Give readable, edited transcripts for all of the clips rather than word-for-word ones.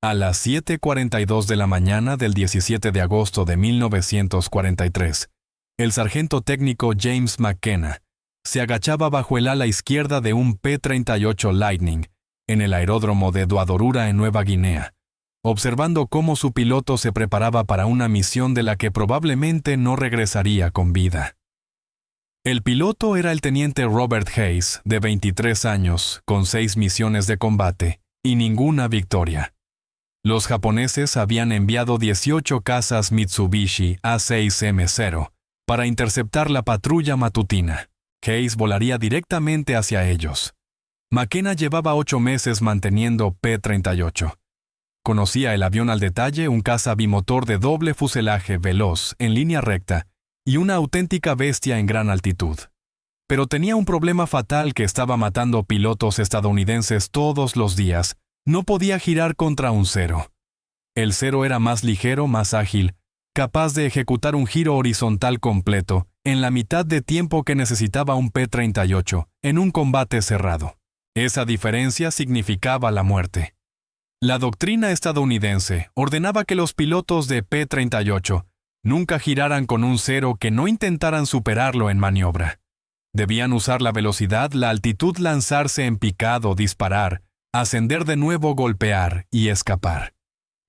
A las 7:42 de la mañana del 17 de agosto de 1943, el sargento técnico James McKenna se agachaba bajo el ala izquierda de un P-38 Lightning en el aeródromo de Doadorura en Nueva Guinea, observando cómo su piloto se preparaba para una misión de la que probablemente no regresaría con vida. El piloto era el teniente Robert Hayes, de 23 años, con 6 misiones de combate y ninguna victoria. Los japoneses habían enviado 18 cazas Mitsubishi A6M0 para interceptar la patrulla matutina. Hayes volaría directamente hacia ellos. McKenna llevaba 8 meses manteniendo P-38. Conocía el avión al detalle, un caza bimotor de doble fuselaje veloz en línea recta y una auténtica bestia en gran altitud. Pero tenía un problema fatal que estaba matando pilotos estadounidenses todos los días. No podía girar contra un cero. El cero era más ligero, más ágil, capaz de ejecutar un giro horizontal completo en la mitad de tiempo que necesitaba un P-38 en un combate cerrado. Esa diferencia significaba la muerte. La doctrina estadounidense ordenaba que los pilotos de P-38 nunca giraran con un cero, que no intentaran superarlo en maniobra. Debían usar la velocidad, la altitud, lanzarse en picado, disparar, ascender de nuevo, golpear y escapar.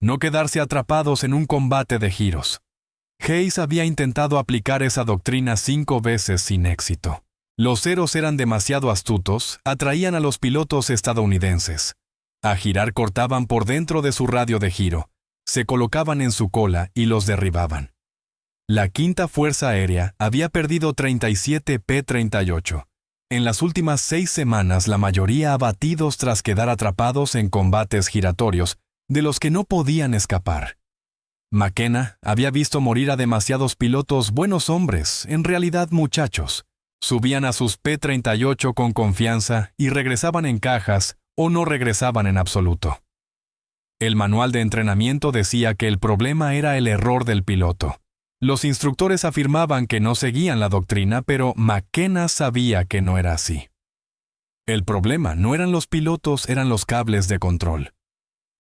No quedarse atrapados en un combate de giros. Hayes había intentado aplicar esa doctrina 5 veces sin éxito. Los ceros eran demasiado astutos, atraían a los pilotos estadounidenses. A girar cortaban por dentro de su radio de giro, se colocaban en su cola y los derribaban. La Quinta Fuerza Aérea había perdido 37 P-38. En las últimas 6 semanas, la mayoría abatidos tras quedar atrapados en combates giratorios de los que no podían escapar. McKenna había visto morir a demasiados pilotos, buenos hombres, en realidad muchachos. Subían a sus P-38 con confianza y regresaban en cajas o no regresaban en absoluto. El manual de entrenamiento decía que el problema era el error del piloto. Los instructores afirmaban que no seguían la doctrina, pero McKenna sabía que no era así. El problema no eran los pilotos, eran los cables de control.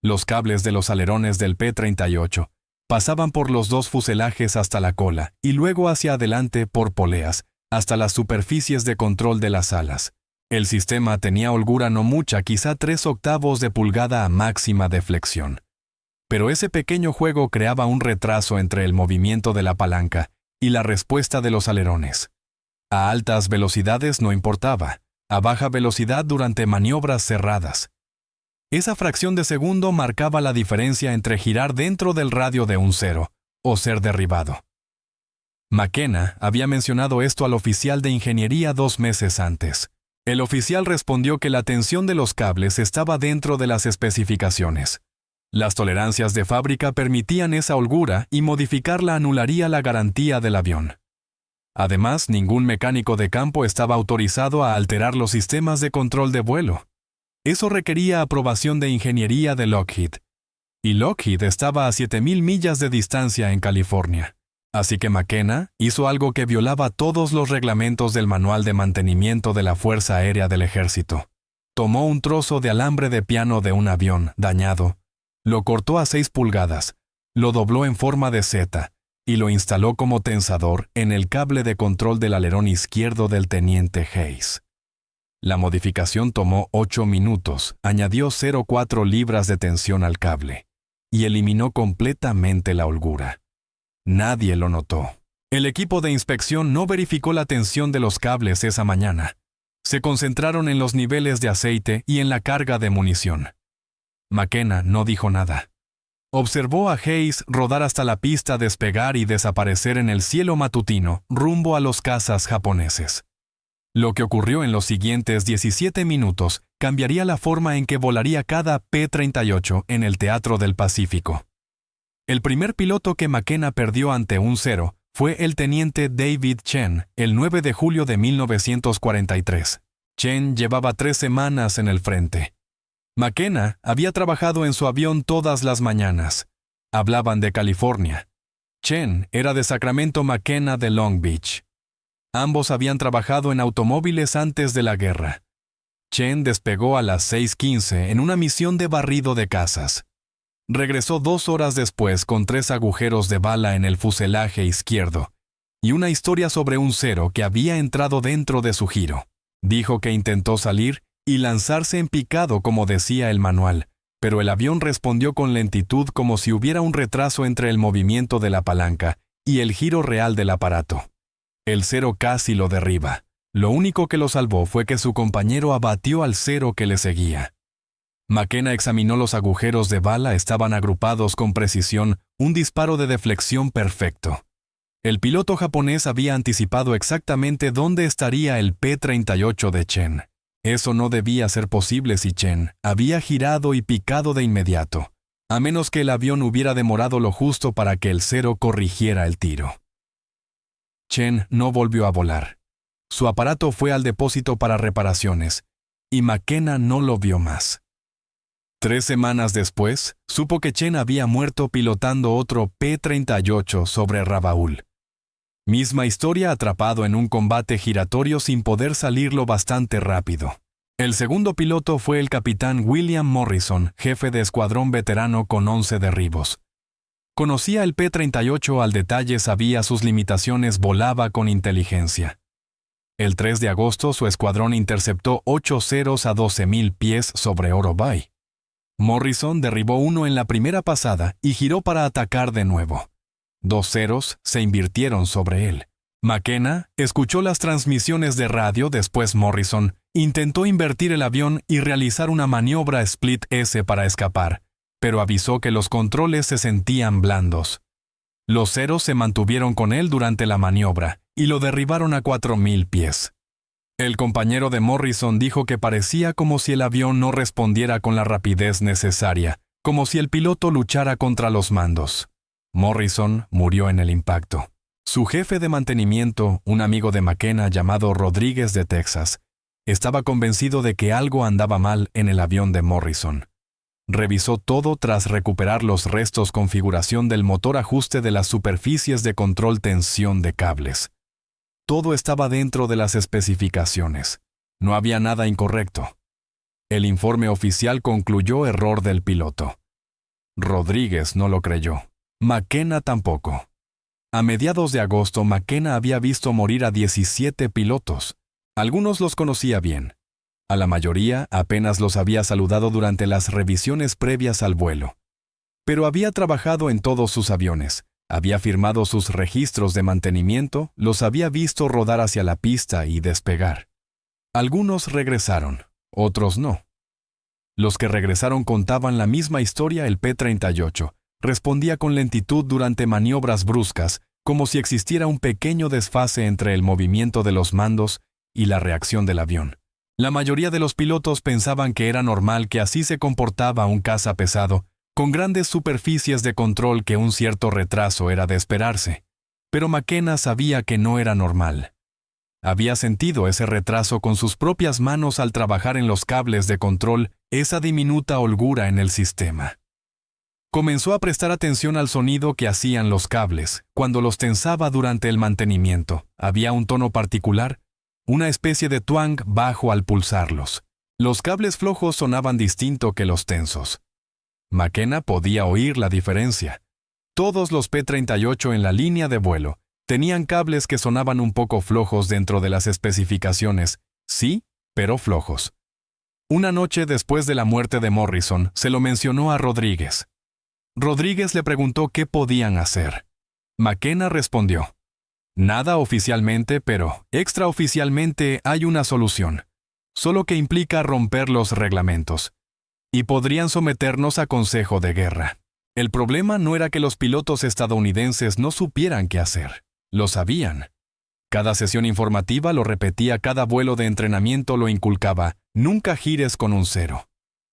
Los cables de los alerones del P-38 pasaban por los 2 fuselajes hasta la cola y luego hacia adelante por poleas hasta las superficies de control de las alas. El sistema tenía holgura no mucha, quizá 3/8 de pulgada a máxima de flexión. Pero ese pequeño juego creaba un retraso entre el movimiento de la palanca y la respuesta de los alerones. A altas velocidades no importaba, a baja velocidad durante maniobras cerradas. Esa fracción de segundo marcaba la diferencia entre girar dentro del radio de un cero o ser derribado. McKenna había mencionado esto al oficial de ingeniería 2 meses antes. El oficial respondió que la tensión de los cables estaba dentro de las especificaciones. Las tolerancias de fábrica permitían esa holgura y modificarla anularía la garantía del avión. Además, ningún mecánico de campo estaba autorizado a alterar los sistemas de control de vuelo. Eso requería aprobación de ingeniería de Lockheed. Y Lockheed estaba a 7,000 millas de distancia en California. Así que McKenna hizo algo que violaba todos los reglamentos del manual de mantenimiento de la Fuerza Aérea del Ejército. Tomó un trozo de alambre de piano de un avión dañado, lo cortó a 6 pulgadas, lo dobló en forma de Z y lo instaló como tensador en el cable de control del alerón izquierdo del teniente Hayes. La modificación tomó 8 minutos, añadió 0,4 libras de tensión al cable y eliminó completamente la holgura. Nadie lo notó. El equipo de inspección no verificó la tensión de los cables esa mañana. Se concentraron en los niveles de aceite y en la carga de munición. McKenna no dijo nada. Observó a Hayes rodar hasta la pista, despegar y desaparecer en el cielo matutino rumbo a los cazas japoneses. Lo que ocurrió en los siguientes 17 minutos cambiaría la forma en que volaría cada P-38 en el Teatro del Pacífico. El primer piloto que McKenna perdió ante un cero fue el teniente David Chen, el 9 de julio de 1943. Chen llevaba 3 semanas en el frente. McKenna había trabajado en su avión todas las mañanas. Hablaban de California. Chen era de Sacramento, McKenna de Long Beach. Ambos habían trabajado en automóviles antes de la guerra. Chen despegó a las 6:15 en una misión de barrido de casas. Regresó 2 horas después con 3 agujeros de bala en el fuselaje izquierdo y una historia sobre un cero que había entrado dentro de su giro. Dijo que intentó salir y lanzarse en picado como decía el manual, pero el avión respondió con lentitud como si hubiera un retraso entre el movimiento de la palanca y el giro real del aparato. El cero casi lo derriba. Lo único que lo salvó fue que su compañero abatió al cero que le seguía. McKenna examinó los agujeros de bala, estaban agrupados con precisión, un disparo de deflexión perfecto. El piloto japonés había anticipado exactamente dónde estaría el P-38 de Chen. Eso no debía ser posible si Chen había girado y picado de inmediato, a menos que el avión hubiera demorado lo justo para que el cero corrigiera el tiro. Chen no volvió a volar. Su aparato fue al depósito para reparaciones, y McKenna no lo vio más. 3 semanas después, supo que Chen había muerto pilotando otro P-38 sobre Rabaul. Misma historia, atrapado en un combate giratorio sin poder salir lo bastante rápido. El segundo piloto fue el capitán William Morrison, jefe de escuadrón veterano con 11 derribos. Conocía el P-38 al detalle, sabía sus limitaciones, volaba con inteligencia. El 3 de agosto su escuadrón interceptó 8 ceros a 12,000 pies sobre Oro Bay. Morrison derribó uno en la primera pasada y giró para atacar de nuevo. 2 ceros se invirtieron sobre él. McKenna escuchó las transmisiones de radio. Después Morrison intentó invertir el avión y realizar una maniobra split S para escapar, pero avisó que los controles se sentían blandos. Los ceros se mantuvieron con él durante la maniobra y lo derribaron a 4,000 pies. El compañero de Morrison dijo que parecía como si el avión no respondiera con la rapidez necesaria, como si el piloto luchara contra los mandos. Morrison murió en el impacto. Su jefe de mantenimiento, un amigo de McKenna llamado Rodríguez de Texas, estaba convencido de que algo andaba mal en el avión de Morrison. Revisó todo tras recuperar los restos, configuración del motor, ajuste de las superficies de control, tensión de cables. Todo estaba dentro de las especificaciones. No había nada incorrecto. El informe oficial concluyó error del piloto. Rodríguez no lo creyó. McKenna tampoco. A mediados de agosto, McKenna había visto morir a 17 pilotos. Algunos los conocía bien. A la mayoría apenas los había saludado durante las revisiones previas al vuelo. Pero había trabajado en todos sus aviones, había firmado sus registros de mantenimiento, los había visto rodar hacia la pista y despegar. Algunos regresaron, otros no. Los que regresaron contaban la misma historia. El P-38 respondía con lentitud durante maniobras bruscas, como si existiera un pequeño desfase entre el movimiento de los mandos y la reacción del avión. La mayoría de los pilotos pensaban que era normal que así se comportaba un caza pesado, con grandes superficies de control, que un cierto retraso era de esperarse. Pero McKenna sabía que no era normal. Había sentido ese retraso con sus propias manos al trabajar en los cables de control, esa diminuta holgura en el sistema. Comenzó a prestar atención al sonido que hacían los cables cuando los tensaba durante el mantenimiento. Había un tono particular, una especie de twang bajo al pulsarlos. Los cables flojos sonaban distinto que los tensos. McKenna podía oír la diferencia. Todos los P-38 en la línea de vuelo tenían cables que sonaban un poco flojos dentro de las especificaciones, sí, pero flojos. Una noche después de la muerte de Morrison, se lo mencionó a Rodríguez. Rodríguez le preguntó qué podían hacer. McKenna respondió: nada oficialmente, pero extraoficialmente hay una solución, solo que implica romper los reglamentos. Y podrían someternos a consejo de guerra. El problema no era que los pilotos estadounidenses no supieran qué hacer. Lo sabían. Cada sesión informativa lo repetía, cada vuelo de entrenamiento lo inculcaba: nunca gires con un cero.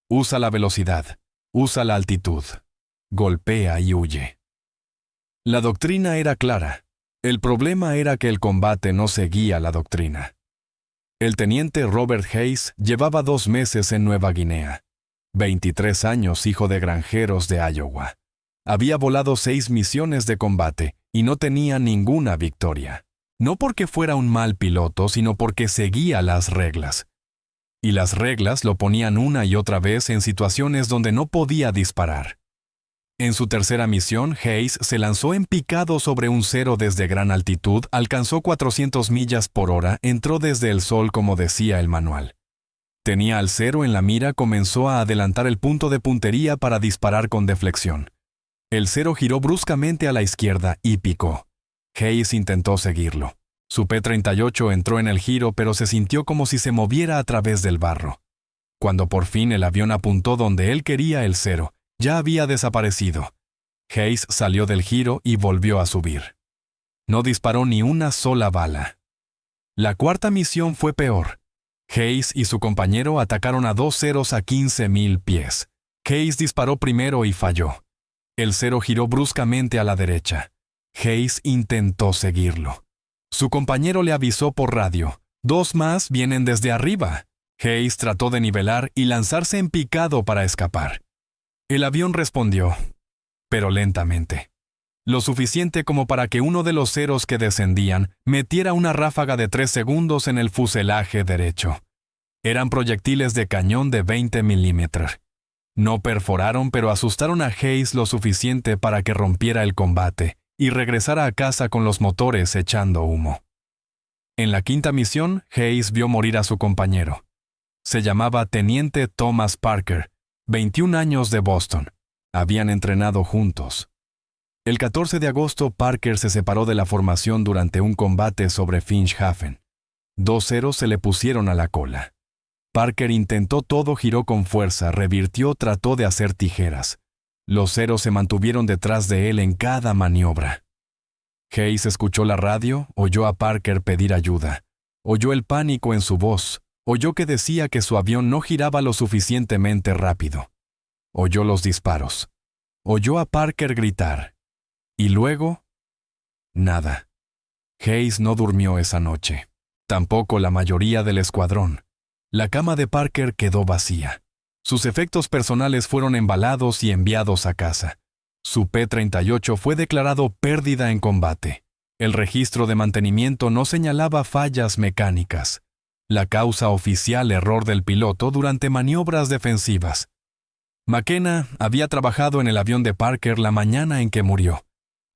Usa la velocidad, usa la altitud. Golpea y huye. La doctrina era clara. El problema era que el combate no seguía la doctrina. El teniente Robert Hayes llevaba 2 meses en Nueva Guinea. 23 años, hijo de granjeros de Iowa. Había volado 6 misiones de combate y no tenía ninguna victoria. No porque fuera un mal piloto, sino porque seguía las reglas. Y las reglas lo ponían una y otra vez en situaciones donde no podía disparar. En su tercera misión, Hayes se lanzó en picado sobre un cero desde gran altitud, alcanzó 400 millas por hora, entró desde el sol como decía el manual. Tenía al cero en la mira, comenzó a adelantar el punto de puntería para disparar con deflexión. El cero giró bruscamente a la izquierda y picó. Hayes intentó seguirlo. Su P-38 entró en el giro, pero se sintió como si se moviera a través del barro. Cuando por fin el avión apuntó donde él quería, el cero ya había desaparecido. Hayes salió del giro y volvió a subir. No disparó ni una sola bala. La cuarta misión fue peor. Hayes y su compañero atacaron a dos ceros a 15,000 pies. Hayes disparó primero y falló. El cero giró bruscamente a la derecha. Hayes intentó seguirlo. Su compañero le avisó por radio: «Dos más vienen desde arriba». Hayes trató de nivelar y lanzarse en picado para escapar. El avión respondió, pero lentamente. Lo suficiente como para que uno de los ceros que descendían metiera una ráfaga de 3 segundos en el fuselaje derecho. Eran proyectiles de cañón de 20 milímetros. No perforaron, pero asustaron a Hayes lo suficiente para que rompiera el combate y regresara a casa con los motores echando humo. En la quinta misión, Hayes vio morir a su compañero. Se llamaba Teniente Thomas Parker, 21 años, de Boston. Habían entrenado juntos. El 14 de agosto, Parker se separó de la formación durante un combate sobre Finch Hafen. 2 ceros se le pusieron a la cola. Parker intentó todo, giró con fuerza, revirtió, trató de hacer tijeras. Los ceros se mantuvieron detrás de él en cada maniobra. Hayes escuchó la radio, oyó a Parker pedir ayuda. Oyó el pánico en su voz. Oyó que decía que su avión no giraba lo suficientemente rápido. Oyó los disparos. Oyó a Parker gritar. Y luego, nada. Hayes no durmió esa noche. Tampoco la mayoría del escuadrón. La cama de Parker quedó vacía. Sus efectos personales fueron embalados y enviados a casa. Su P-38 fue declarado pérdida en combate. El registro de mantenimiento no señalaba fallas mecánicas. La causa oficial: error del piloto durante maniobras defensivas. McKenna había trabajado en el avión de Parker la mañana en que murió.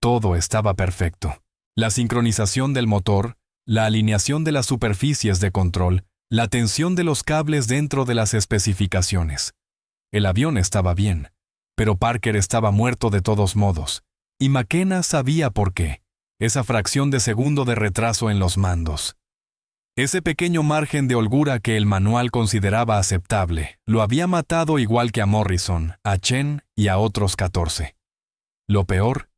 Todo estaba perfecto. La sincronización del motor, la alineación de las superficies de control, la tensión de los cables dentro de las especificaciones. El avión estaba bien, pero Parker estaba muerto de todos modos, y McKenna sabía por qué. Esa fracción de segundo de retraso en los mandos. Ese pequeño margen de holgura que el manual consideraba aceptable lo había matado, igual que a Morrison, a Chen y a otros 14. Lo peor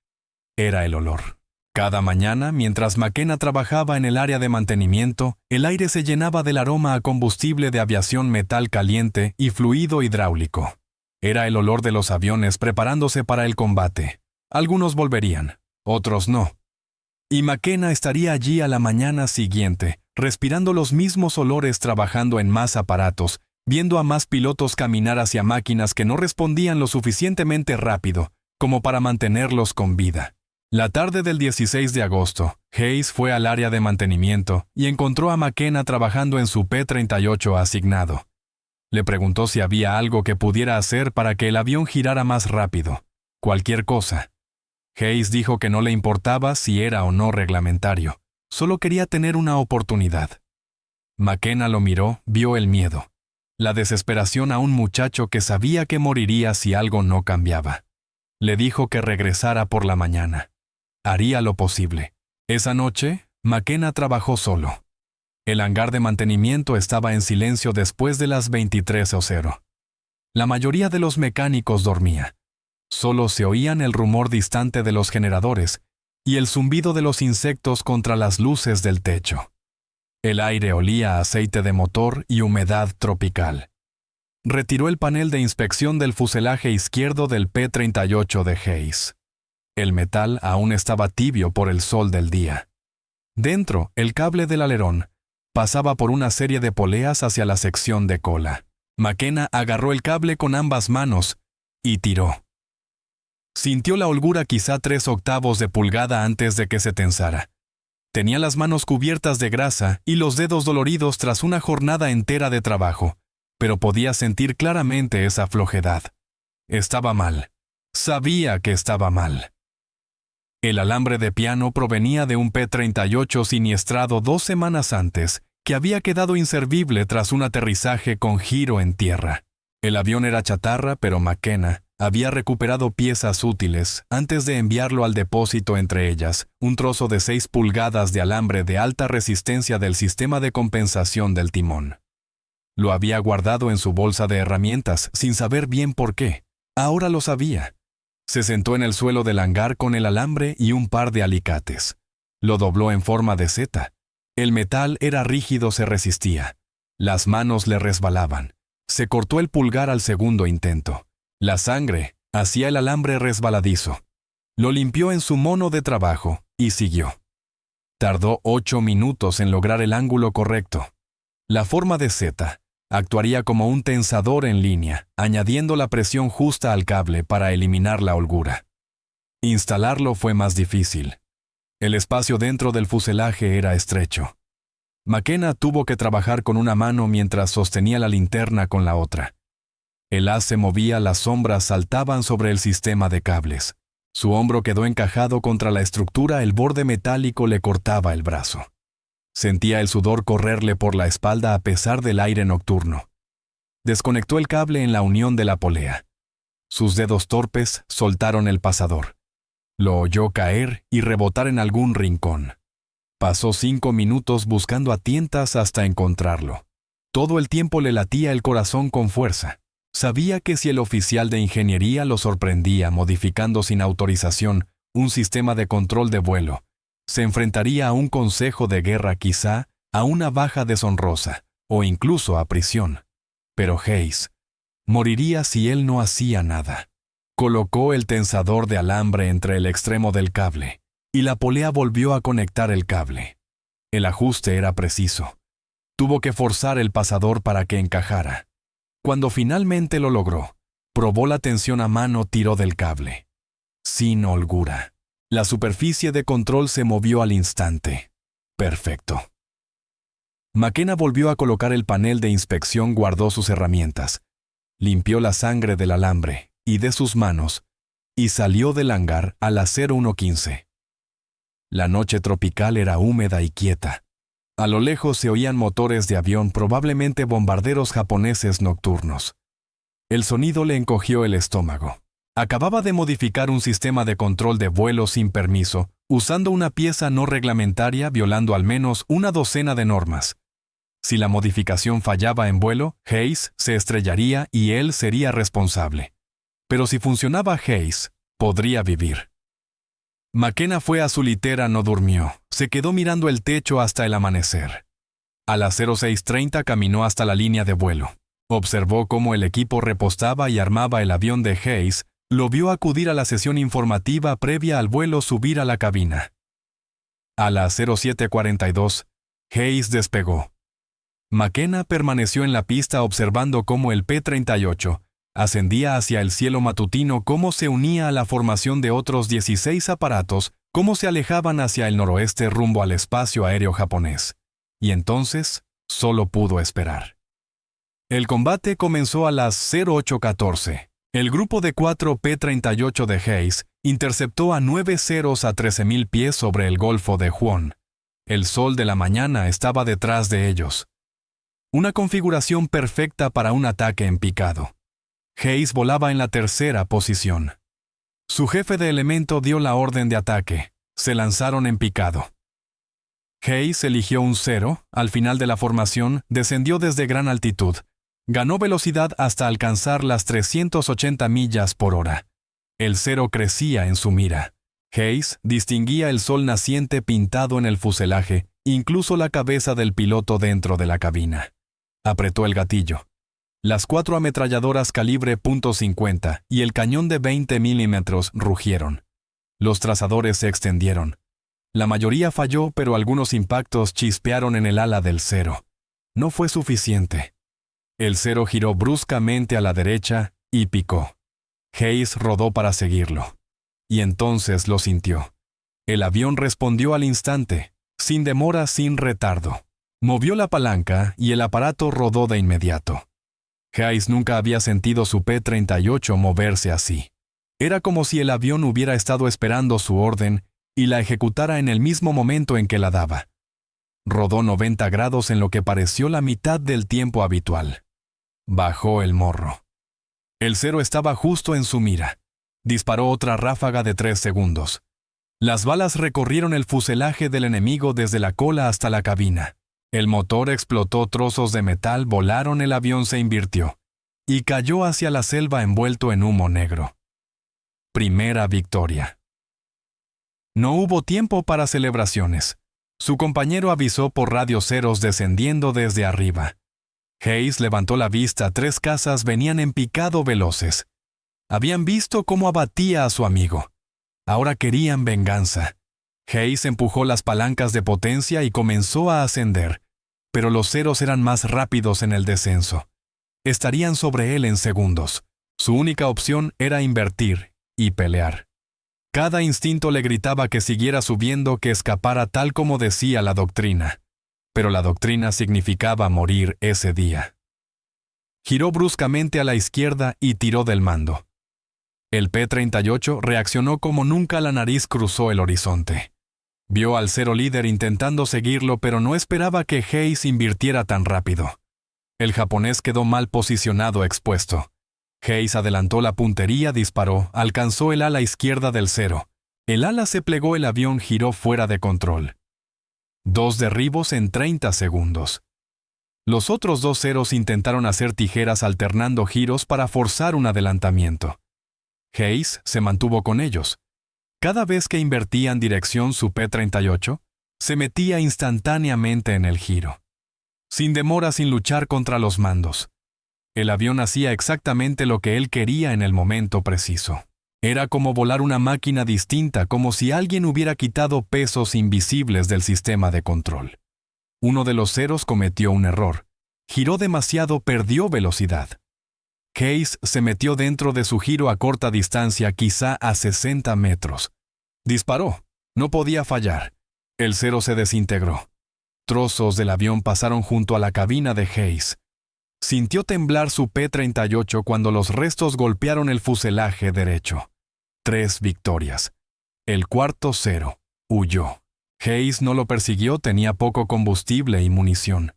era el olor. Cada mañana, mientras McKenna trabajaba en el área de mantenimiento, el aire se llenaba del aroma a combustible de aviación, metal caliente y fluido hidráulico. Era el olor de los aviones preparándose para el combate. Algunos volverían, otros no. Y McKenna estaría allí a la mañana siguiente, respirando los mismos olores, trabajando en más aparatos, viendo a más pilotos caminar hacia máquinas que no respondían lo suficientemente rápido como para mantenerlos con vida. La tarde del 16 de agosto, Hayes fue al área de mantenimiento y encontró a McKenna trabajando en su P-38 asignado. Le preguntó si había algo que pudiera hacer para que el avión girara más rápido. Cualquier cosa. Hayes dijo que no le importaba si era o no reglamentario. Solo quería tener una oportunidad. McKenna lo miró, vio el miedo, la desesperación a un muchacho que sabía que moriría si algo no cambiaba. Le dijo que regresara por la mañana. Haría lo posible. Esa noche, McKenna trabajó solo. El hangar de mantenimiento estaba en silencio después de las 23:00. La mayoría de los mecánicos dormía. Solo se oían el rumor distante de los generadores y el zumbido de los insectos contra las luces del techo. El aire olía a aceite de motor y humedad tropical. Retiró el panel de inspección del fuselaje izquierdo del P-38 de Hayes. El metal aún estaba tibio por el sol del día. Dentro, el cable del alerón pasaba por una serie de poleas hacia la sección de cola. McKenna agarró el cable con ambas manos y tiró. Sintió la holgura quizá 3/8 de pulgada antes de que se tensara. Tenía las manos cubiertas de grasa y los dedos doloridos tras una jornada entera de trabajo, pero podía sentir claramente esa flojedad. Estaba mal. Sabía que estaba mal. El alambre de piano provenía de un P-38 siniestrado 2 semanas antes, que había quedado inservible tras un aterrizaje con giro en tierra. El avión era chatarra, pero McKenna había recuperado piezas útiles antes de enviarlo al depósito, entre ellas un trozo de 6 pulgadas de alambre de alta resistencia del sistema de compensación del timón. Lo había guardado en su bolsa de herramientas sin saber bien por qué. Ahora lo sabía. Se sentó en el suelo del hangar con el alambre y un par de alicates. Lo dobló en forma de Z. El metal era rígido, se resistía. Las manos le resbalaban. Se cortó el pulgar al segundo intento. La sangre hacía el alambre resbaladizo. Lo limpió en su mono de trabajo y siguió. Tardó 8 minutos en lograr el ángulo correcto. La forma de Z actuaría como un tensador en línea, añadiendo la presión justa al cable para eliminar la holgura. Instalarlo fue más difícil. El espacio dentro del fuselaje era estrecho. McKenna tuvo que trabajar con una mano mientras sostenía la linterna con la otra. El haz se movía, las sombras saltaban sobre el sistema de cables. Su hombro quedó encajado contra la estructura, el borde metálico le cortaba el brazo. Sentía el sudor correrle por la espalda a pesar del aire nocturno. Desconectó el cable en la unión de la polea. Sus dedos torpes soltaron el pasador. Lo oyó caer y rebotar en algún rincón. Pasó 5 minutos buscando a tientas hasta encontrarlo. Todo el tiempo le latía el corazón con fuerza. Sabía que si el oficial de ingeniería lo sorprendía modificando sin autorización un sistema de control de vuelo, se enfrentaría a un consejo de guerra, quizá a una baja deshonrosa o incluso a prisión. Pero Hayes moriría si él no hacía nada. Colocó el tensador de alambre entre el extremo del cable y la polea volvió a conectar el cable. El ajuste era preciso. Tuvo que forzar el pasador para que encajara. Cuando finalmente lo logró, probó la tensión a mano, tiró del cable. Sin holgura. La superficie de control se movió al instante. Perfecto. McKenna volvió a colocar el panel de inspección, guardó sus herramientas, limpió la sangre del alambre y de sus manos, y salió del hangar a las 01:15. La noche tropical era húmeda y quieta. A lo lejos se oían motores de avión, probablemente bombarderos japoneses nocturnos. El sonido le encogió el estómago. Acababa de modificar un sistema de control de vuelo sin permiso, usando una pieza no reglamentaria, violando al menos una docena de normas. Si la modificación fallaba en vuelo, Hayes se estrellaría y él sería responsable. Pero si funcionaba, Hayes podría vivir. McKenna fue a su litera, no durmió. Se quedó mirando el techo hasta el amanecer. A las 06:30 caminó hasta la línea de vuelo. Observó cómo el equipo repostaba y armaba el avión de Hayes. Lo vio acudir a la sesión informativa previa al vuelo, subir a la cabina. A las 07:42, Hayes despegó. McKenna permaneció en la pista observando cómo el P-38 ascendía hacia el cielo matutino, cómo se unía a la formación de otros 16 aparatos, cómo se alejaban hacia el noroeste rumbo al espacio aéreo japonés. Y entonces, solo pudo esperar. El combate comenzó a las 08:14. El grupo de 4 P-38 de Hayes interceptó a 9 ceros a 13.000 pies sobre el Golfo de Huon. El sol de la mañana estaba detrás de ellos. Una configuración perfecta para un ataque en picado. Hayes volaba en la tercera posición. Su jefe de elemento dio la orden de ataque. Se lanzaron en picado. Hayes eligió un 0, al final de la formación, descendió desde gran altitud. Ganó velocidad hasta alcanzar las 380 millas por hora. El 0 crecía en su mira. Hayes distinguía el sol naciente pintado en el fuselaje, incluso la cabeza del piloto dentro de la cabina. Apretó el gatillo. Las 4 ametralladoras calibre .50 y el cañón de 20 milímetros rugieron. Los trazadores se extendieron. La mayoría falló, pero algunos impactos chispearon en el ala del 0. No fue suficiente. El 0 giró bruscamente a la derecha y picó. Hayes rodó para seguirlo. Y entonces lo sintió. El avión respondió al instante, sin demora, sin retardo. Movió la palanca y el aparato rodó de inmediato. Hayes nunca había sentido su P-38 moverse así. Era como si el avión hubiera estado esperando su orden y la ejecutara en el mismo momento en que la daba. Rodó 90 grados en lo que pareció la mitad del tiempo habitual. Bajó el morro. El Cero estaba justo en su mira. Disparó otra ráfaga de 3 segundos. Las balas recorrieron el fuselaje del enemigo desde la cola hasta la cabina. El motor explotó, trozos de metal volaron, el avión se invirtió y cayó hacia la selva envuelto en humo negro. Primera victoria. No hubo tiempo para celebraciones. Su compañero avisó por radioceros descendiendo desde arriba. Hayes levantó la vista. 3 cazas venían en picado veloces. Habían visto cómo abatía a su amigo. Ahora querían venganza. Hayes empujó las palancas de potencia y comenzó a ascender, pero los Ceros eran más rápidos en el descenso. Estarían sobre él en segundos. Su única opción era invertir y pelear. Cada instinto le gritaba que siguiera subiendo, que escapara tal como decía la doctrina. Pero la doctrina significaba morir ese día. Giró bruscamente a la izquierda y tiró del mando. El P-38 reaccionó como nunca. La nariz cruzó el horizonte. Vio al Cero líder intentando seguirlo, pero no esperaba que Hayes invirtiera tan rápido. El japonés quedó mal posicionado, expuesto. Hayes adelantó la puntería, disparó, alcanzó el ala izquierda del Cero. El ala se plegó, el avión giró fuera de control. 2 derribos en 30 segundos. Los otros 2 Ceros intentaron hacer tijeras alternando giros para forzar un adelantamiento. Hayes se mantuvo con ellos. Cada vez que invertían dirección, su P-38 se metía instantáneamente en el giro. Sin demora, sin luchar contra los mandos. El avión hacía exactamente lo que él quería en el momento preciso. Era como volar una máquina distinta, como si alguien hubiera quitado pesos invisibles del sistema de control. Uno de los Ceros cometió un error. Giró demasiado, perdió velocidad. Hayes se metió dentro de su giro a corta distancia, quizá a 60 metros. Disparó. No podía fallar. El Cero se desintegró. Trozos del avión pasaron junto a la cabina de Hayes. Sintió temblar su P-38 cuando los restos golpearon el fuselaje derecho. 3 victorias. El cuarto Cero huyó. Hayes no lo persiguió, tenía poco combustible y munición.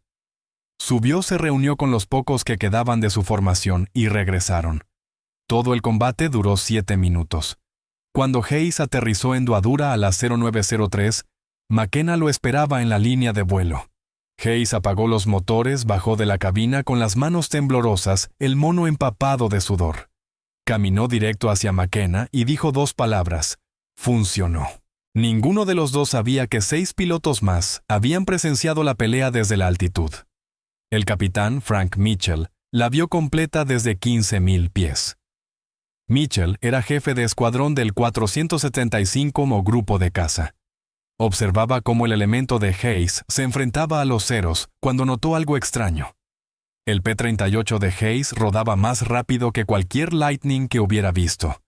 Subió, se reunió con los pocos que quedaban de su formación y regresaron. Todo el combate duró 7 minutos. Cuando Hayes aterrizó en Doadura a las 0903, McKenna lo esperaba en la línea de vuelo. Hayes apagó los motores, bajó de la cabina con las manos temblorosas, el mono empapado de sudor. Caminó directo hacia McKenna y dijo 2 palabras. Funcionó. Ninguno de los dos sabía que 6 pilotos más habían presenciado la pelea desde la altitud. El capitán Frank Mitchell la vio completa desde 15,000 pies. Mitchell era jefe de escuadrón del 475 Grupo de Caza. Observaba cómo el elemento de Hayes se enfrentaba a los Ceros cuando notó algo extraño. El P-38 de Hayes rodaba más rápido que cualquier Lightning que hubiera visto.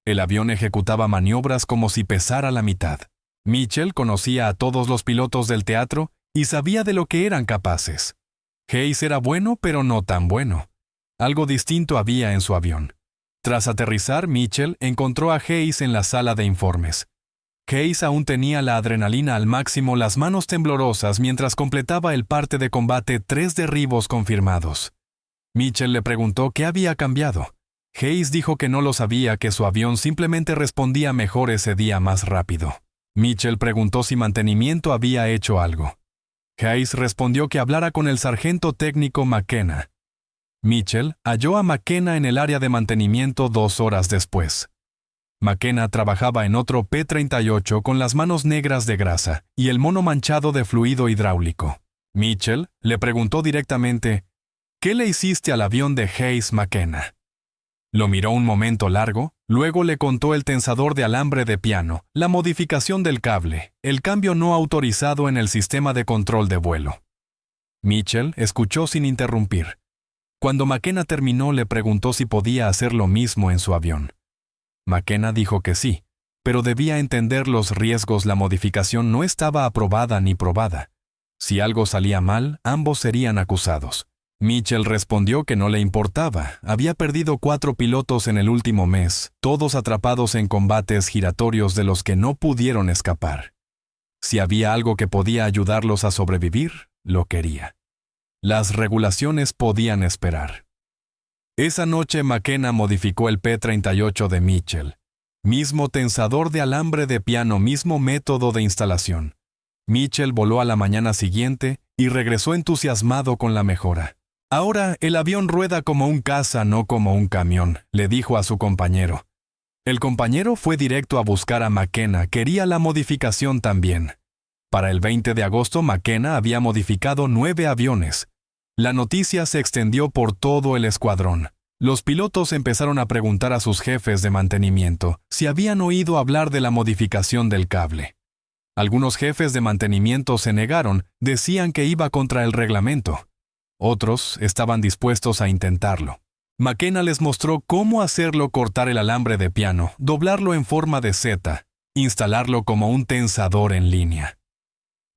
El avión ejecutaba maniobras como si pesara la mitad. Mitchell conocía a todos los pilotos del teatro y sabía de lo que eran capaces. Hayes era bueno, pero no tan bueno. Algo distinto había en su avión. Tras aterrizar, Mitchell encontró a Hayes en la sala de informes. Hayes aún tenía la adrenalina al máximo, las manos temblorosas mientras completaba el parte de combate, 3 derribos confirmados. Mitchell le preguntó qué había cambiado. Hayes dijo que no lo sabía, que su avión simplemente respondía mejor ese día, más rápido. Mitchell preguntó si mantenimiento había hecho algo. Hayes respondió que hablara con el sargento técnico McKenna. Mitchell halló a McKenna en el área de mantenimiento 2 horas después. McKenna trabajaba en otro P-38 con las manos negras de grasa y el mono manchado de fluido hidráulico. Mitchell le preguntó directamente, ¿qué le hiciste al avión de Hayes, McKenna? Lo miró un momento largo, luego le contó el tensador de alambre de piano, la modificación del cable, el cambio no autorizado en el sistema de control de vuelo. Mitchell escuchó sin interrumpir. Cuando McKenna terminó, le preguntó si podía hacer lo mismo en su avión. McKenna dijo que sí, pero debía entender los riesgos. La modificación no estaba aprobada ni probada. Si algo salía mal, ambos serían acusados. Mitchell respondió que no le importaba. Había perdido 4 pilotos en el último mes, todos atrapados en combates giratorios de los que no pudieron escapar. Si había algo que podía ayudarlos a sobrevivir, lo quería. Las regulaciones podían esperar. Esa noche McKenna modificó el P-38 de Mitchell. Mismo tensador de alambre de piano, mismo método de instalación. Mitchell voló a la mañana siguiente y regresó entusiasmado con la mejora. «Ahora el avión rueda como un caza, no como un camión», le dijo a su compañero. El compañero fue directo a buscar a McKenna, quería la modificación también. Para el 20 de agosto McKenna había modificado 9 aviones. La noticia se extendió por todo el escuadrón. Los pilotos empezaron a preguntar a sus jefes de mantenimiento si habían oído hablar de la modificación del cable. Algunos jefes de mantenimiento se negaron, decían que iba contra el reglamento. Otros estaban dispuestos a intentarlo. McKenna les mostró cómo hacerlo cortar el alambre de piano, doblarlo en forma de Z, instalarlo como un tensador en línea.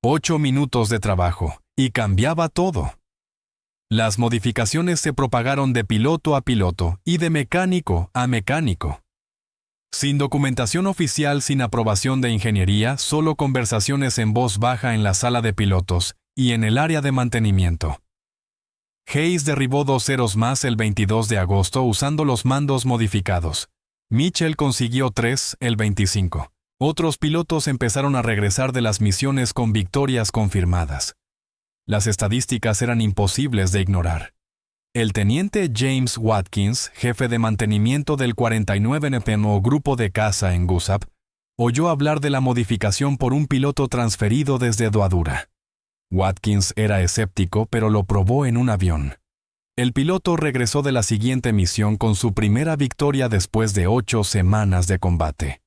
8 minutos de trabajo, y cambiaba todo. Las modificaciones se propagaron de piloto a piloto y de mecánico a mecánico. Sin documentación oficial, sin aprobación de ingeniería, solo conversaciones en voz baja en la sala de pilotos y en el área de mantenimiento. Hayes derribó 2 ceros más el 22 de agosto usando los mandos modificados. Mitchell consiguió 3 el 25. Otros pilotos empezaron a regresar de las misiones con victorias confirmadas. Las estadísticas eran imposibles de ignorar. El teniente James Watkins, jefe de mantenimiento del 49 NPM Grupo de Caza en Gussap, oyó hablar de la modificación por un piloto transferido desde Doadura. Watkins era escéptico, pero lo probó en un avión. El piloto regresó de la siguiente misión con su primera victoria después de 8 semanas de combate.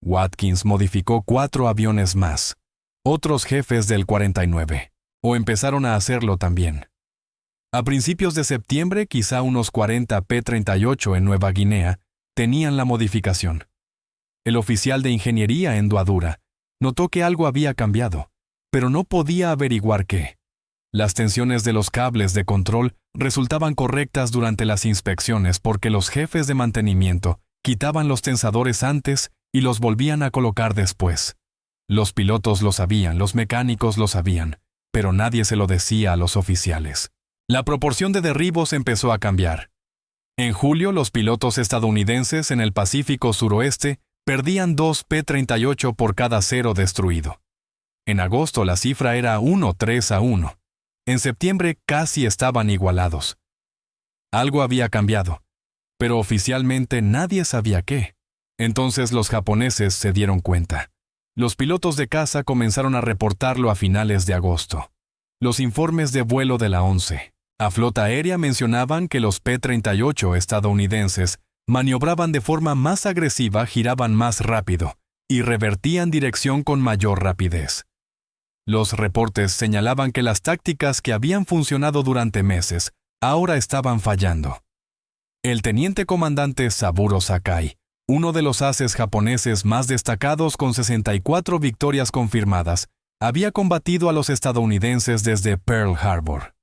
Watkins modificó 4 aviones más. Otros jefes del 49. O empezaron a hacerlo también. A principios de septiembre, quizá unos 40 P-38 en Nueva Guinea tenían la modificación. El oficial de ingeniería en Doadura notó que algo había cambiado, pero no podía averiguar qué. Las tensiones de los cables de control resultaban correctas durante las inspecciones porque los jefes de mantenimiento quitaban los tensadores antes y los volvían a colocar después. Los pilotos lo sabían, los mecánicos lo sabían, pero nadie se lo decía a los oficiales. La proporción de derribos empezó a cambiar. En julio, los pilotos estadounidenses en el Pacífico Suroeste perdían 2 P-38 por cada 0 destruido. En agosto la cifra era 1-3-1. En septiembre casi estaban igualados. Algo había cambiado, pero oficialmente nadie sabía qué. Entonces los japoneses se dieron cuenta. Los pilotos de caza comenzaron a reportarlo a finales de agosto. Los informes de vuelo de la ONCE, a flota aérea mencionaban que los P-38 estadounidenses maniobraban de forma más agresiva, giraban más rápido y revertían dirección con mayor rapidez. Los reportes señalaban que las tácticas que habían funcionado durante meses ahora estaban fallando. El teniente comandante Saburo Sakai, uno de los ases japoneses más destacados con 64 victorias confirmadas, había combatido a los estadounidenses desde Pearl Harbor.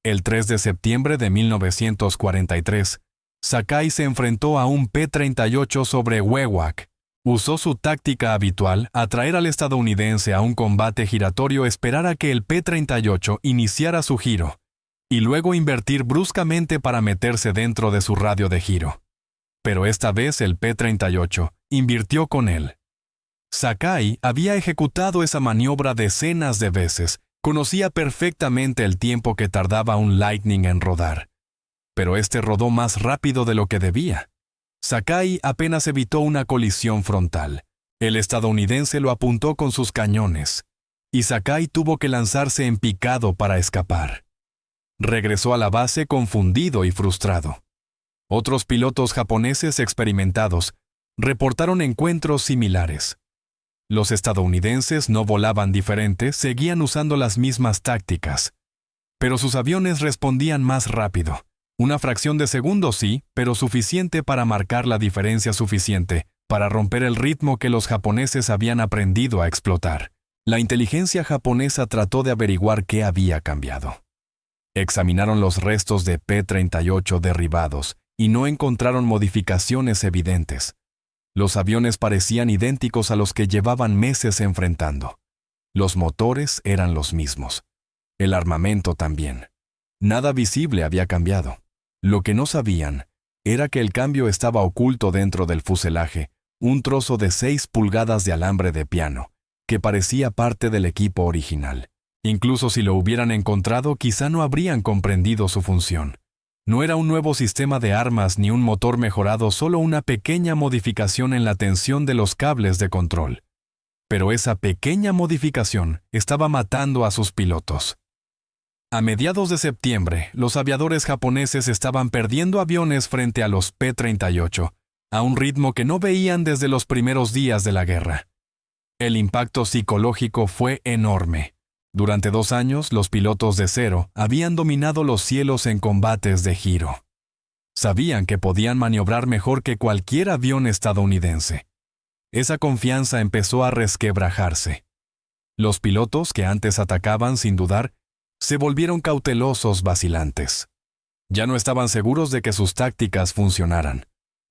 El 3 de septiembre de 1943, Sakai se enfrentó a un P-38 sobre Wewak. Usó su táctica habitual, atraer al estadounidense a un combate giratorio, esperar a que el P-38 iniciara su giro, y luego invertir bruscamente para meterse dentro de su radio de giro. Pero esta vez el P-38 invirtió con él. Sakai había ejecutado esa maniobra decenas de veces, conocía perfectamente el tiempo que tardaba un Lightning en rodar. Pero este rodó más rápido de lo que debía. Sakai apenas evitó una colisión frontal. El estadounidense lo apuntó con sus cañones, y Sakai tuvo que lanzarse en picado para escapar. Regresó a la base confundido y frustrado. Otros pilotos japoneses experimentados reportaron encuentros similares. Los estadounidenses no volaban diferente, seguían usando las mismas tácticas. Pero sus aviones respondían más rápido. Una fracción de segundo sí, pero suficiente para marcar la diferencia suficiente para romper el ritmo que los japoneses habían aprendido a explotar. La inteligencia japonesa trató de averiguar qué había cambiado. Examinaron los restos de P-38 derribados y no encontraron modificaciones evidentes. Los aviones parecían idénticos a los que llevaban meses enfrentando. Los motores eran los mismos. El armamento también. Nada visible había cambiado. Lo que no sabían era que el cambio estaba oculto dentro del fuselaje, un trozo de 6 pulgadas de alambre de piano, que parecía parte del equipo original. Incluso si lo hubieran encontrado, quizá no habrían comprendido su función. No era un nuevo sistema de armas ni un motor mejorado, solo una pequeña modificación en la tensión de los cables de control. Pero esa pequeña modificación estaba matando a sus pilotos. A mediados de septiembre, los aviadores japoneses estaban perdiendo aviones frente a los P-38, a un ritmo que no veían desde los primeros días de la guerra. El impacto psicológico fue enorme. Durante 2 años, los pilotos de Zero habían dominado los cielos en combates de giro. Sabían que podían maniobrar mejor que cualquier avión estadounidense. Esa confianza empezó a resquebrajarse. Los pilotos que antes atacaban sin dudar, se volvieron cautelosos, vacilantes. Ya no estaban seguros de que sus tácticas funcionaran.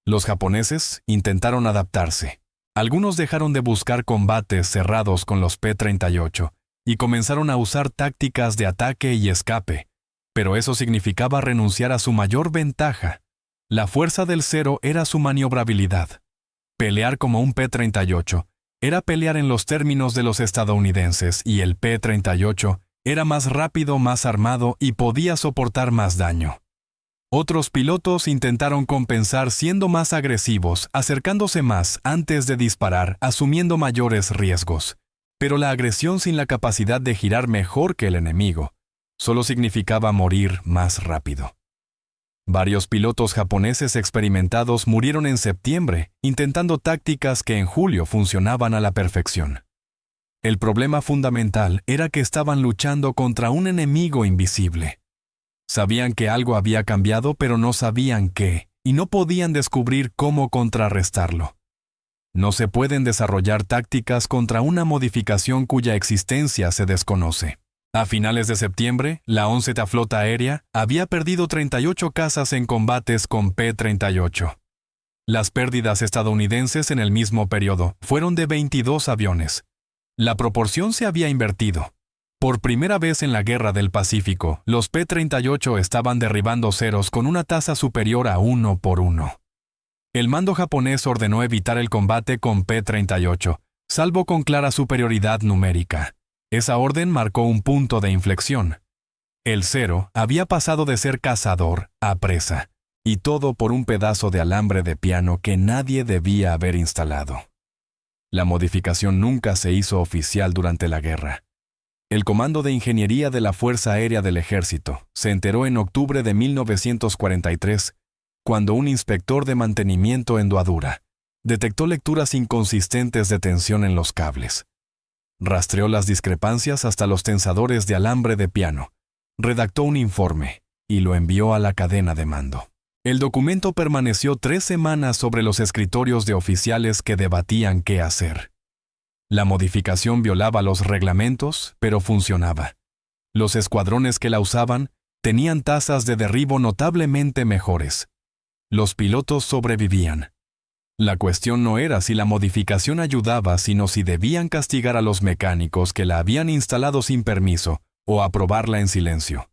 Los japoneses intentaron adaptarse. Algunos dejaron de buscar combates cerrados con los P-38 y comenzaron a usar tácticas de ataque y escape, pero eso significaba renunciar a su mayor ventaja. La fuerza del Zero era su maniobrabilidad. Pelear como un P-38 era pelear en los términos de los estadounidenses, y el P-38 era más rápido, más armado y podía soportar más daño. Otros pilotos intentaron compensar siendo más agresivos, acercándose más antes de disparar, asumiendo mayores riesgos. Pero la agresión sin la capacidad de girar mejor que el enemigo solo significaba morir más rápido. Varios pilotos japoneses experimentados murieron en septiembre intentando tácticas que en julio funcionaban a la perfección. El problema fundamental era que estaban luchando contra un enemigo invisible. Sabían que algo había cambiado, pero no sabían qué, y no podían descubrir cómo contrarrestarlo. No se pueden desarrollar tácticas contra una modificación cuya existencia se desconoce. A finales de septiembre, la 11ª Flota Aérea había perdido 38 cazas en combates con P-38. Las pérdidas estadounidenses en el mismo periodo fueron de 22 aviones. La proporción se había invertido. Por primera vez en la Guerra del Pacífico, los P-38 estaban derribando Zeros con una tasa superior a 1 por 1. El mando japonés ordenó evitar el combate con P-38, salvo con clara superioridad numérica. Esa orden marcó un punto de inflexión. El Zero había pasado de ser cazador a presa, y todo por un pedazo de alambre de piano que nadie debía haber instalado. La modificación nunca se hizo oficial durante la guerra. El Comando de Ingeniería de la Fuerza Aérea del Ejército se enteró en octubre de 1943, cuando un inspector de mantenimiento en Doadura detectó lecturas inconsistentes de tensión en los cables. Rastreó las discrepancias hasta los tensadores de alambre de piano, redactó un informe y lo envió a la cadena de mando. El documento permaneció 3 semanas sobre los escritorios de oficiales que debatían qué hacer. La modificación violaba los reglamentos, pero funcionaba. Los escuadrones que la usaban tenían tasas de derribo notablemente mejores. Los pilotos sobrevivían. La cuestión no era si la modificación ayudaba, sino si debían castigar a los mecánicos que la habían instalado sin permiso o aprobarla en silencio.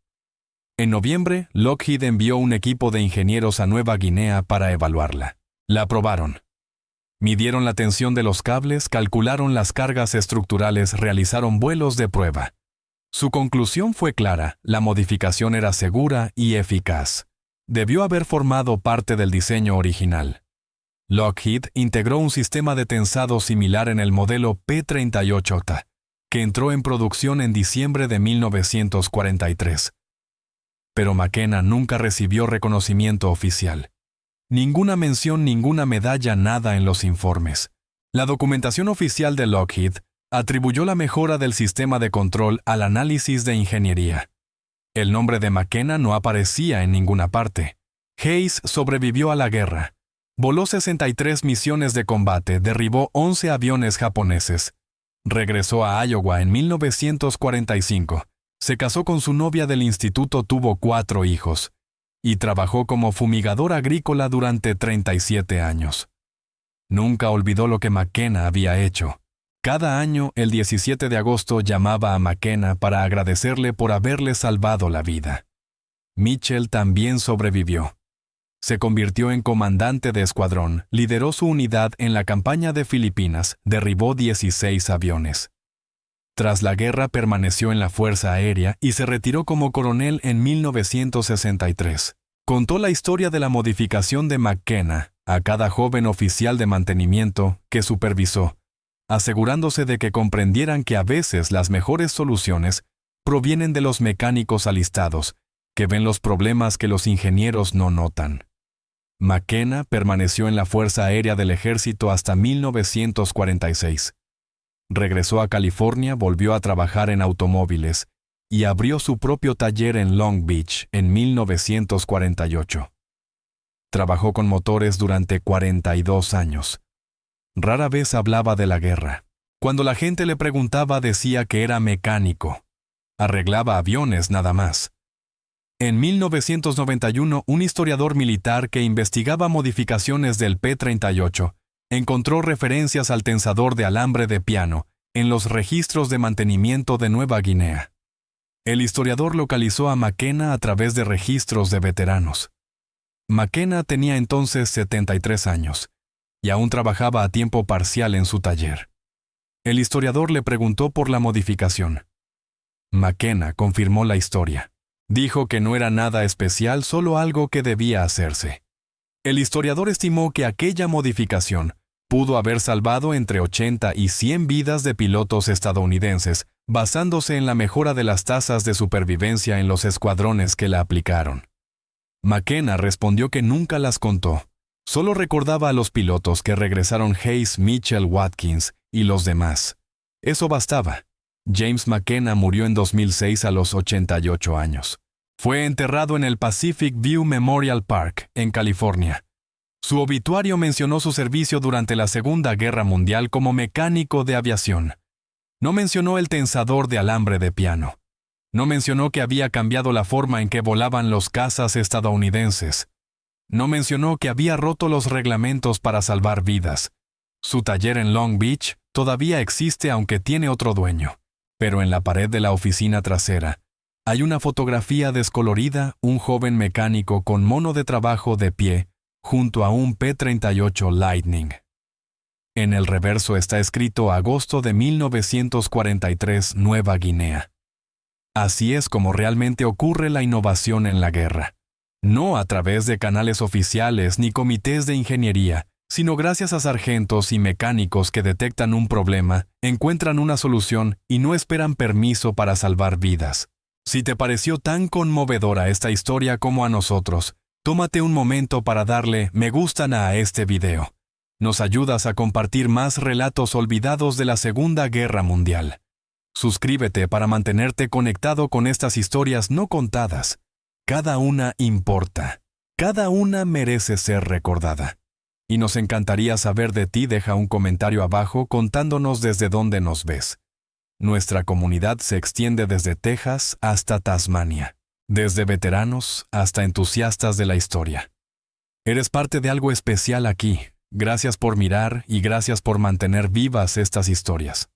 En noviembre, Lockheed envió un equipo de ingenieros a Nueva Guinea para evaluarla. La aprobaron. Midieron la tensión de los cables, calcularon las cargas estructurales, realizaron vuelos de prueba. Su conclusión fue clara: la modificación era segura y eficaz. Debió haber formado parte del diseño original. Lockheed integró un sistema de tensado similar en el modelo P-38, que entró en producción en diciembre de 1943. Pero McKenna nunca recibió reconocimiento oficial. Ninguna mención, ninguna medalla, nada en los informes. La documentación oficial de Lockheed atribuyó la mejora del sistema de control al análisis de ingeniería. El nombre de McKenna no aparecía en ninguna parte. Hayes sobrevivió a la guerra. Voló 63 misiones de combate, derribó 11 aviones japoneses. Regresó a Iowa en 1945. Se casó con su novia del instituto, tuvo 4 hijos y trabajó como fumigador agrícola durante 37 años. Nunca olvidó lo que McKenna había hecho. Cada año, el 17 de agosto, llamaba a McKenna para agradecerle por haberle salvado la vida. Mitchell también sobrevivió. Se convirtió en comandante de escuadrón, lideró su unidad en la campaña de Filipinas, derribó 16 aviones. Tras la guerra permaneció en la Fuerza Aérea y se retiró como coronel en 1963. Contó la historia de la modificación de McKenna a cada joven oficial de mantenimiento que supervisó, asegurándose de que comprendieran que a veces las mejores soluciones provienen de los mecánicos alistados, que ven los problemas que los ingenieros no notan. McKenna permaneció en la Fuerza Aérea del Ejército hasta 1946. Regresó a California, volvió a trabajar en automóviles y abrió su propio taller en Long Beach en 1948. Trabajó con motores durante 42 años. Rara vez hablaba de la guerra. Cuando la gente le preguntaba, decía que era mecánico. Arreglaba aviones nada más. En 1991, un historiador militar que investigaba modificaciones del P-38 encontró referencias al tensador de alambre de piano en los registros de mantenimiento de Nueva Guinea. El historiador localizó a McKenna a través de registros de veteranos. McKenna tenía entonces 73 años y aún trabajaba a tiempo parcial en su taller. El historiador le preguntó por la modificación. McKenna confirmó la historia. Dijo que no era nada especial, solo algo que debía hacerse. El historiador estimó que aquella modificación pudo haber salvado entre 80 y 100 vidas de pilotos estadounidenses, basándose en la mejora de las tasas de supervivencia en los escuadrones que la aplicaron. McKenna respondió que nunca las contó. Solo recordaba a los pilotos que regresaron: Hayes, Mitchell, Watkins y los demás. Eso bastaba. James McKenna murió en 2006 a los 88 años. Fue enterrado en el Pacific View Memorial Park, en California. Su obituario mencionó su servicio durante la Segunda Guerra Mundial como mecánico de aviación. No mencionó el tensador de alambre de piano. No mencionó que había cambiado la forma en que volaban los cazas estadounidenses. No mencionó que había roto los reglamentos para salvar vidas. Su taller en Long Beach todavía existe, aunque tiene otro dueño. Pero en la pared de la oficina trasera hay una fotografía descolorida, un joven mecánico con mono de trabajo de pie, junto a un P-38 Lightning. En el reverso está escrito agosto de 1943, Nueva Guinea. Así es como realmente ocurre la innovación en la guerra. No a través de canales oficiales ni comités de ingeniería, sino gracias a sargentos y mecánicos que detectan un problema, encuentran una solución y no esperan permiso para salvar vidas. Si te pareció tan conmovedora esta historia como a nosotros, tómate un momento para darle me gustan a este video. Nos ayudas a compartir más relatos olvidados de la Segunda Guerra Mundial. Suscríbete para mantenerte conectado con estas historias no contadas. Cada una importa. Cada una merece ser recordada. Y nos encantaría saber de ti. Deja un comentario abajo contándonos desde dónde nos ves. Nuestra comunidad se extiende desde Texas hasta Tasmania, desde veteranos hasta entusiastas de la historia. Eres parte de algo especial aquí. Gracias por mirar y gracias por mantener vivas estas historias.